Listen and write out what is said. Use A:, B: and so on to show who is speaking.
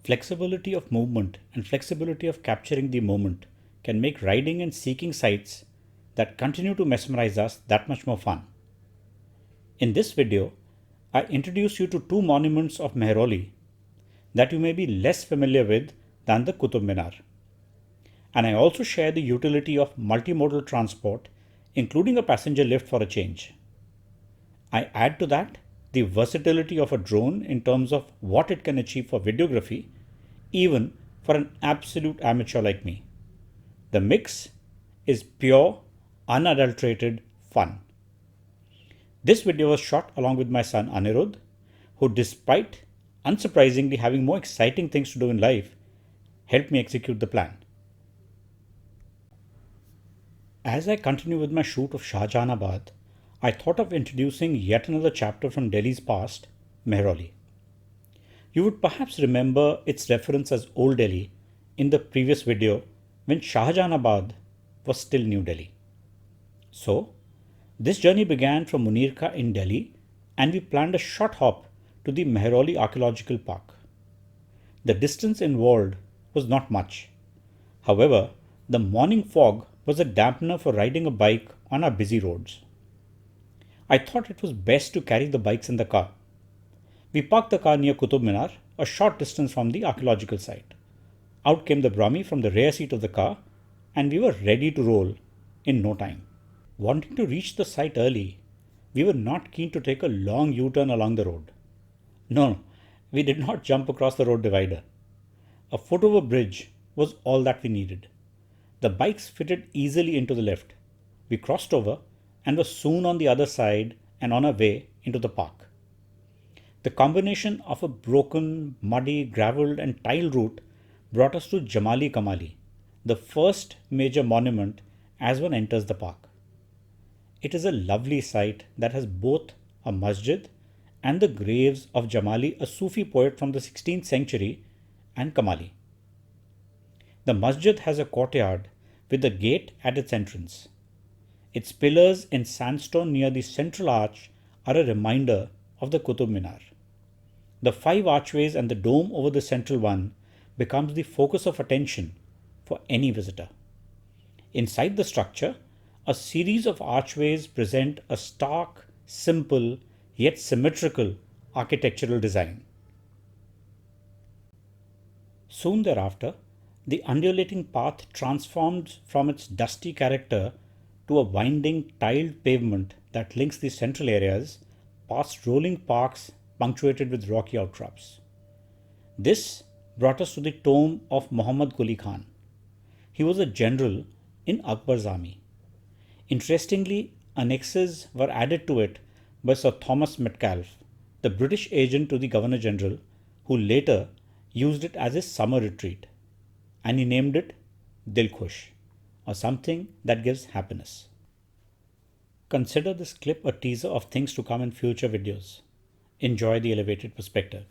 A: Flexibility of movement and flexibility of capturing the moment can make riding and seeking sights that continue to mesmerize us that much more fun. In this video, I introduce you to two monuments of Mehrauli that you may be less familiar with than the Qutub Minar. And I also share the utility of multimodal transport, including a passenger lift for a change. I add to that the versatility of a drone in terms of what it can achieve for videography, even for an absolute amateur like me. The mix is pure, unadulterated fun. This video was shot along with my son Anirudh, who, despite unsurprisingly having more exciting things to do in life, helped me execute the plan. As I continue with my shoot of Shahjahanabad, I thought of introducing yet another chapter from Delhi's past, Mehrauli. You would perhaps remember its reference as Old Delhi in the previous video when Shahjahanabad was still New Delhi. So, this journey began from Munirka in Delhi and we planned a short hop to the Mehrauli Archaeological Park. The distance involved was not much. However, the morning fog was a dampener for riding a bike on our busy roads. I thought it was best to carry the bikes in the car. We parked the car near Qutub Minar, a short distance from the archaeological site. Out came the Brahmi from the rear seat of the car, and we were ready to roll in no time. Wanting to reach the site early, we were not keen to take a long U-turn along the road. No, we did not jump across the road divider. A foot over bridge was all that we needed. The bikes fitted easily into the lift. We crossed over and were soon on the other side and on our way into the park. The combination of a broken, muddy, gravelled and tile route brought us to Jamali Kamali, the first major monument as one enters the park. It is a lovely site that has both a masjid and the graves of Jamali, a Sufi poet from the 16th century, and Kamali. The masjid has a courtyard with a gate at its entrance. Its pillars in sandstone near the central arch are a reminder of the Qutub Minar. The 5 archways and the dome over the central one becomes the focus of attention for any visitor. Inside the structure, a series of archways present a stark, simple, yet symmetrical architectural design. Soon thereafter, the undulating path transforms from its dusty character to a winding tiled pavement that links the central areas past rolling parks punctuated with rocky outcrops. This brought us to the tomb of Muhammad Quli Khan. He was a general in Akbar's army. Interestingly, annexes were added to it by Sir Thomas Metcalfe, the British agent to the Governor General, who later used it as his summer retreat, and he named it Dilkhush, or something that gives happiness. Consider this clip a teaser of things to come in future videos. Enjoy the elevated perspective.